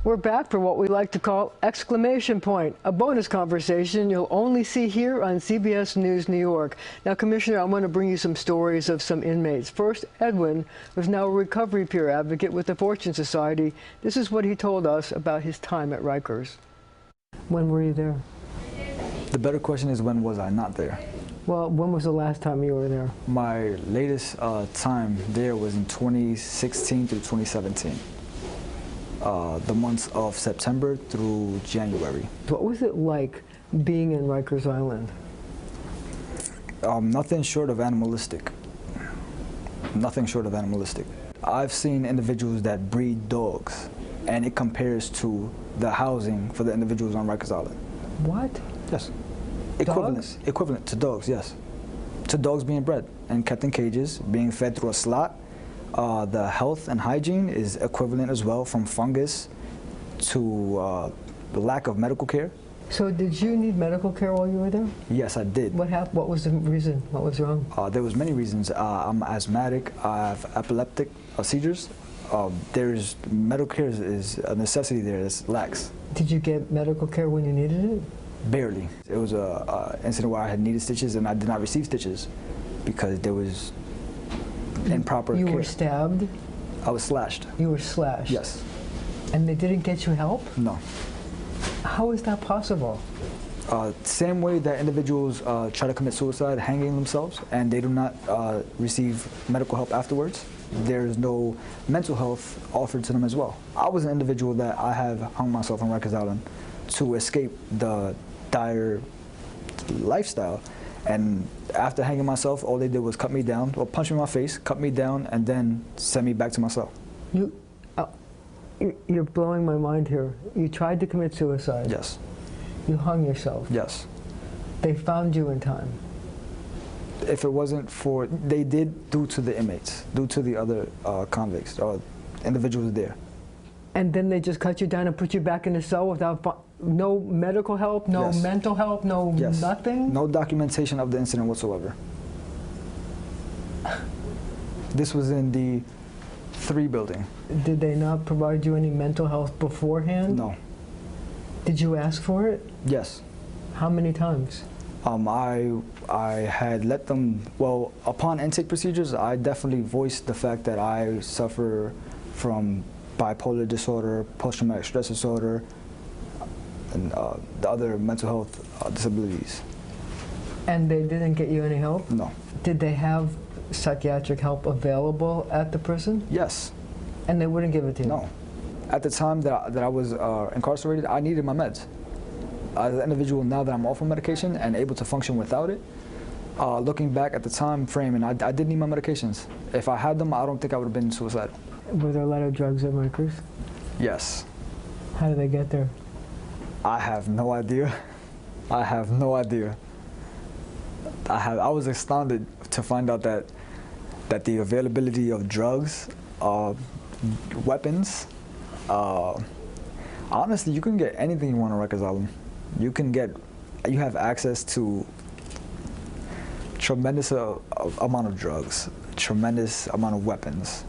We're back for what we like to call Exclamation Point, a bonus conversation you'll only see here on CBS News New York. Now, Commissioner, I want to bring you some stories of some inmates. First, Edwin, who's now a recovery peer advocate with the Fortune Society. This is what he told us about his time at Rikers. When were you there? The better question is, when was I not there? Well, when was the last time you were there? My latest time there was in 2016 through 2017. The months of September through January. What was it like being in Rikers Island? Nothing short of animalistic. Nothing short of animalistic. I've seen individuals that breed dogs, and it compares to the housing for the individuals on Rikers Island. What? Yes. Dogs? Equivalent to dogs, yes. To dogs being bred and kept in cages, being fed through a slot. The health and hygiene is equivalent as well, from fungus to the lack of medical care. So did you need medical care while you were there? Yes, I did. What happened? What was the reason? What was wrong? There was many reasons. I'm asthmatic. I have epileptic seizures. There's medical care is a necessity there. It's lax. Did you get medical care when you needed it? Barely. It was a incident where I had needed stitches and I did not receive stitches because there was improper care. You were stabbed? I was slashed. You were slashed? Yes. And they didn't get you help? No. How is that possible? Same way that individuals try to commit suicide, hanging themselves, and they do not receive medical help afterwards. There's no mental health offered to them as well. I was an individual that I have hung myself on Rikers Island to escape the dire lifestyle. And after hanging myself, all they did was cut me down, or punch me in my face, cut me down, and then send me back to my cell. You're blowing my mind here. You tried to commit suicide. Yes. You hung yourself. Yes. They found you in time. If it wasn't for, they did due to the inmates, due to the other convicts or individuals there. And then they just cut you down and put you back in the cell without no medical help, no Yes. mental help, no Yes. nothing? No documentation of the incident whatsoever. This was in the 3 building. Did they not provide you any mental health beforehand? No. Did you ask for it? Yes. How many times? I had let them, well, upon intake procedures, I definitely voiced the fact that I suffer from bipolar disorder, post-traumatic stress disorder, and the other mental health disabilities. And they didn't get you any help? No. Did they have psychiatric help available at the prison? Yes. And they wouldn't give it to you? No. At the time that I was incarcerated, I needed my meds. As an individual, now that I'm off of medication and able to function without it, looking back at the time frame, and I did need my medications. If I had them, I don't think I would have been suicidal. Were there a lot of drugs at Rikers? Yes. How did they get there? I have no idea. I have no idea. I was astounded to find out that the availability of drugs, weapons, honestly, you can get anything you want on Rikers Island. You have access to tremendous amount of drugs, tremendous amount of weapons.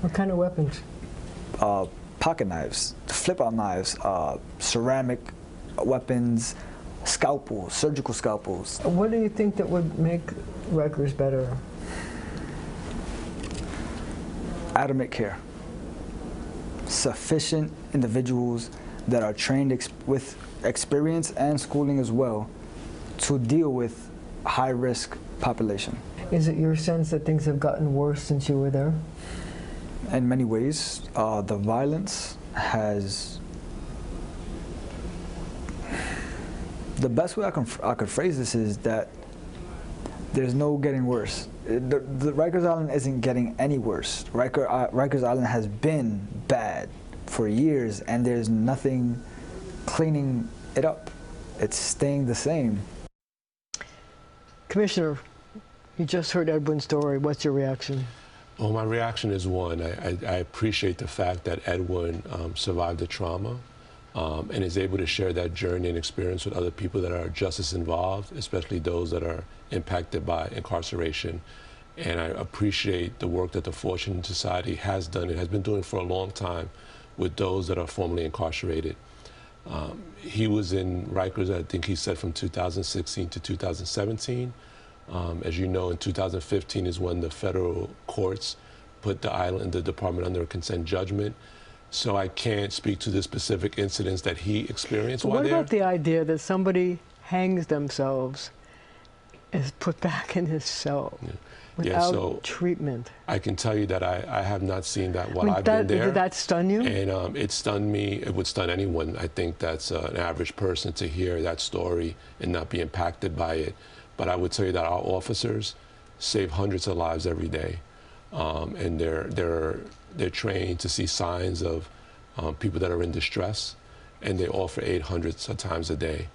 What kind of weapons? Pocket knives, flip-out knives, ceramic weapons, scalpels, surgical scalpels. What do you think that would make Rikers better? Adamant care. Sufficient individuals that are trained with experience and schooling as well to deal with high-risk population. Is it your sense that things have gotten worse since you were there? In many ways, the violence has. The best way I could phrase this is that there's no getting worse. The Rikers Island isn't getting any worse. Rikers Island has been bad for years, and there's nothing cleaning it up. It's staying the same. Commissioner, you just heard Edwin's story. What's your reaction? Well, my reaction is, one, I appreciate the fact that Edwin survived the trauma and is able to share that journey and experience with other people that are just as involved, especially those that are impacted by incarceration. And I appreciate the work that the Fortune Society has done and has been doing for a long time with those that are formerly incarcerated. He was in Rikers, I think he said, from 2016 to 2017. As you know, in 2015 is when the federal courts put the department under a consent judgment. So I can't speak to the specific incidents that he experienced while there. What about the idea that somebody hangs themselves and is put back in his cell without treatment? I can tell you that I have not seen that while I've been there. Did that stun you? And it stunned me. It would stun anyone. I think that's an average person to hear that story and not be impacted by it. But I would tell you that our officers save hundreds of lives every day. And they're trained to see signs of people that are in distress, and they offer aid hundreds of times a day.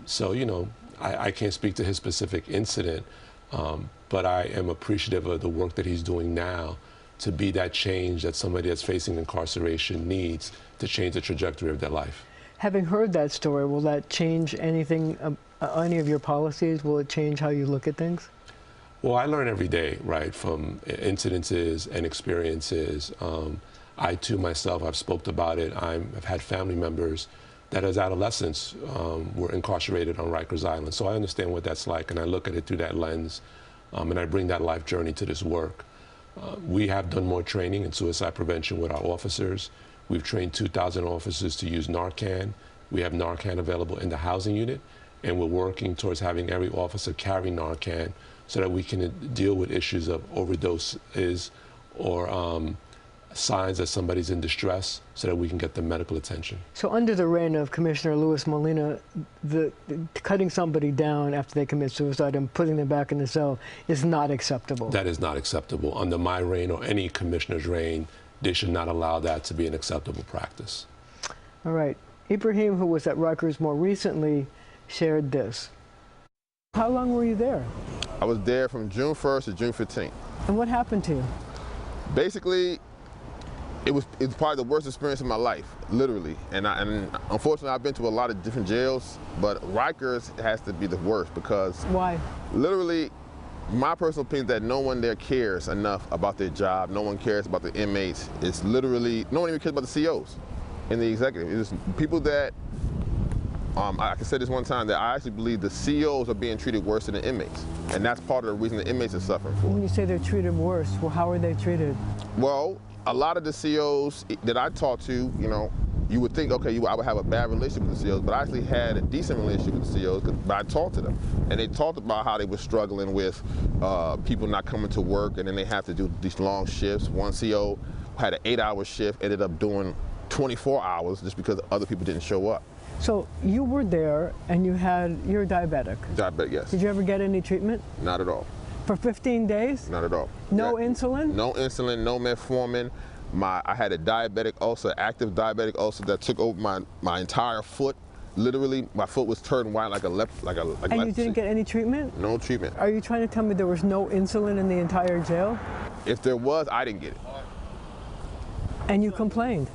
So, you know, I can't speak to his specific incident, but I am appreciative of the work that he's doing now to be that change that somebody that's facing incarceration needs to change the trajectory of their life. Having heard that story, will that change anything, any of your policies? Will it change how you look at things? Well, I learn every day, right, from incidences and experiences. I, too, myself, I've spoke about it. I've had family members that as adolescents were incarcerated on Rikers Island. So I understand what that's like, and I look at it through that lens, and I bring that life journey to this work. We have done more training in suicide prevention with our officers. We've trained 2,000 officers to use Narcan. We have Narcan available in the housing unit, and we're working towards having every officer carry Narcan so that we can deal with issues of overdoses or signs that somebody's in distress so that we can get them medical attention. So under the reign of Commissioner Luis Molina, the cutting somebody down after they commit suicide and putting them back in the cell is not acceptable. That is not acceptable. Under my reign or any commissioner's reign, they should not allow that to be an acceptable practice. All right. Ibrahim, who was at Rikers more recently, shared this. How long were you there? I was there from June 1st to June 15th. And what happened to you? Basically, it's probably the worst experience of my life, literally. And unfortunately, I've been to a lot of different jails, but Rikers has to be the worst because why? Literally, my personal opinion is that no one there cares enough about their job. No one cares about the inmates. It's literally, no one even cares about the COs and the executive. It's people that, I can say this one time, that I actually believe the COs are being treated worse than the inmates. And that's part of the reason the inmates are suffering for. When you say they're treated worse, well, how are they treated? Well, a lot of the COs that I talked to, you know, you would think, okay, I would have a bad relationship with the COs, but I actually had a decent relationship with the COs but I talked to them. And they talked about how they were struggling with people not coming to work, and then they have to do these long shifts. One CO had an 8-hour shift, ended up doing 24 hours just because other people didn't show up. So you were there and you're diabetic. Diabetic, yes. Did you ever get any treatment? Not at all. For 15 days? Not at all. No insulin? No insulin, no metformin. I had a diabetic ulcer, active diabetic ulcer that took over my entire foot. Literally, my foot was turned white like a And you didn't get any treatment? No treatment. Are you trying to tell me there was no insulin in the entire jail? If there was, I didn't get it. And you complained?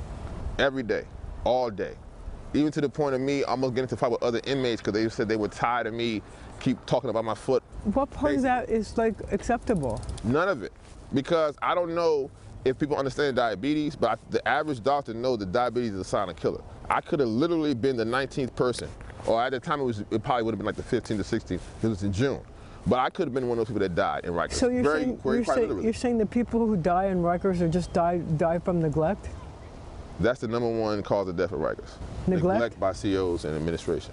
Every day, all day. Even to the point of me almost getting into a fight with other inmates because they said they were tired of me keep talking about my foot. What part of that is like acceptable? None of it. Because I don't know if people understand diabetes, but the average doctor knows that diabetes is a silent killer. I could have literally been the 19th person, or at the time it probably would have been like the 15th or 16th, because it was in June. But I could have been one of those people that died in Rikers. So you're saying the people who die in Rikers are just die from neglect? That's the #1 cause of death at Rikers. Neglect by COs and administration.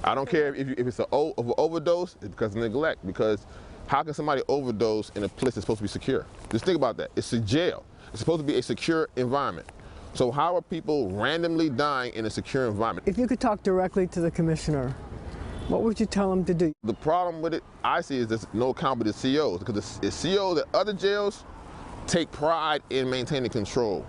I don't care if it's an overdose, it's because of neglect. Because how can somebody overdose in a place that's supposed to be secure? Just think about that. It's a jail. It's supposed to be a secure environment. So how are people randomly dying in a secure environment? If you could talk directly to the commissioner, what would you tell him to do? The problem with it, I see, is there's no accountability to COs. Because the COs at other jails take pride in maintaining control.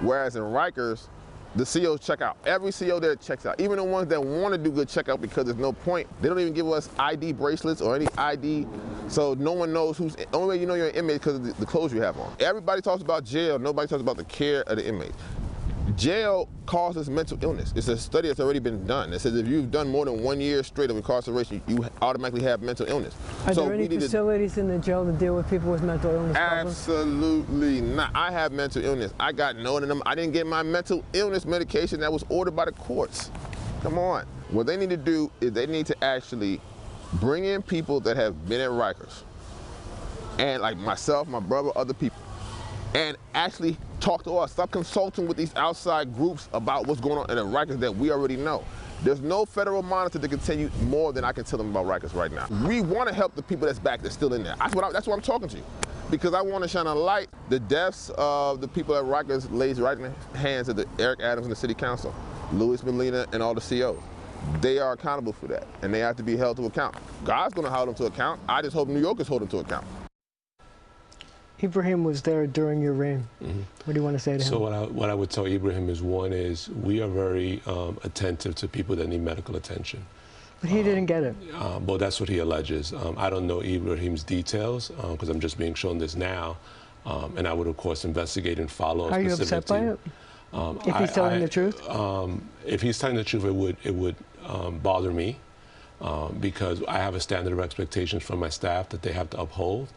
Whereas in Rikers, the COs check out. Every CO there checks out. Even the ones that want to do good check out because there's no point. They don't even give us ID bracelets or any ID. So no one knows who's, the only way you know you're an inmate is because of the clothes you have on. Everybody talks about jail. Nobody talks about the care of the inmate. Jail causes mental illness. It's a study that's already been done. It says if you've done more than 1 year straight of incarceration, you automatically have mental illness. Are there any facilities in the jail to deal with people with mental illness problems? Absolutely not. I have mental illness. I got known to them. I didn't get my mental illness medication that was ordered by the courts. Come on. What they need to do is they need to actually bring in people that have been at Rikers, and like myself, my brother, other people, and actually talk to us. Stop consulting with these outside groups about what's going on in the Rikers that we already know. There's no federal monitor to continue more than I can tell them about Rikers right now. We want to help the people that's back that's still in there. That's what I'm talking to you. Because I want to shine a light. The deaths of the people at Rikers lays right in the hands of the Eric Adams and the City Council, Louis Molina and all the COs. They are accountable for that, and they have to be held to account. God's going to hold them to account. I just hope New Yorkers hold them to account. Ibrahim was there during your reign. Mm-hmm. What do you want to say to him? So what I would tell Ibrahim is, one is we are very attentive to people that need medical attention. But he didn't get it. Well, that's what he alleges. I don't know Ibrahim's details because I'm just being shown this now. And I would, of course, investigate and follow. Are you upset by it? If he's telling the truth? If he's telling the truth, it would bother me because I have a standard of expectations from my staff that they have to uphold.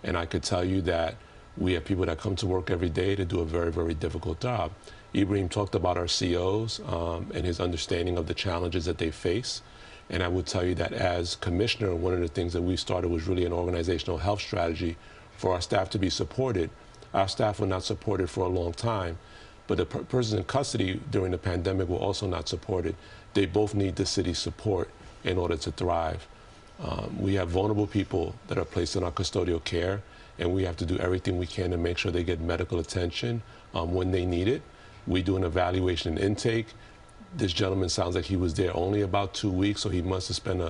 And I could tell you that we have people that come to work every day to do a very, very difficult job. Ibrahim talked about our COs and his understanding of the challenges that they face. And I would tell you that as commissioner, one of the things that we started was really an organizational health strategy for our staff to be supported. Our staff were not supported for a long time, but the persons in custody during the pandemic were also not supported. They both need the city's support in order to thrive. We have vulnerable people that are placed in our custodial care, and we have to do everything we can to make sure they get medical attention when they need it. We do an evaluation and intake. This gentleman sounds like he was there only about 2 weeks, so he must have spent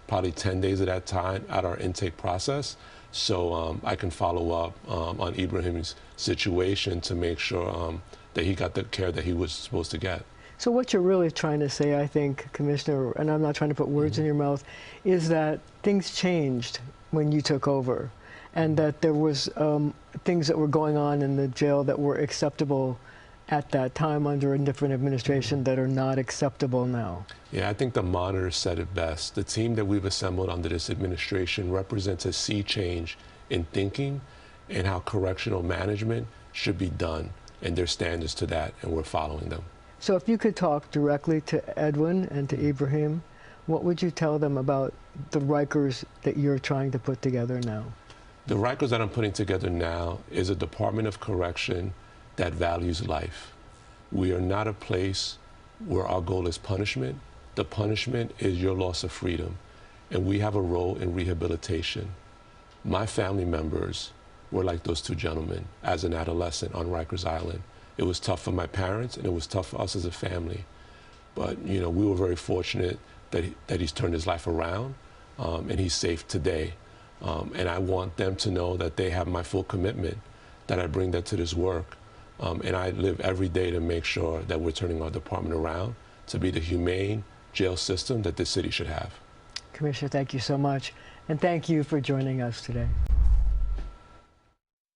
probably 10 days of that time at our intake process. So I can follow up on Ibrahim's situation to make sure that he got the care that he was supposed to get. So what you're really trying to say, I think, Commissioner, and I'm not trying to put words in your mouth, is that things changed when you took over, and that there was things that were going on in the jail that were acceptable at that time under a different administration that are not acceptable now. Yeah, I think the monitor said it best. The team that we've assembled under this administration represents a sea change in thinking and how correctional management should be done, and there's standards to that, and we're following them. So if you could talk directly to Edwin and to Ibrahim, what would you tell them about the Rikers that you're trying to put together now? The Rikers that I'm putting together now is a Department of Correction that values life. We are not a place where our goal is punishment. The punishment is your loss of freedom, and we have a role in rehabilitation. My family members were like those two gentlemen as an adolescent on Rikers Island. It was tough for my parents, and it was tough for us as a family. But, you know, we were very fortunate that he's turned his life around, and he's safe today. And I want them to know that they have my full commitment, that I bring that to this work. And I live every day to make sure that we're turning our department around to be the humane jail system that this city should have. Commissioner, thank you so much. And thank you for joining us today.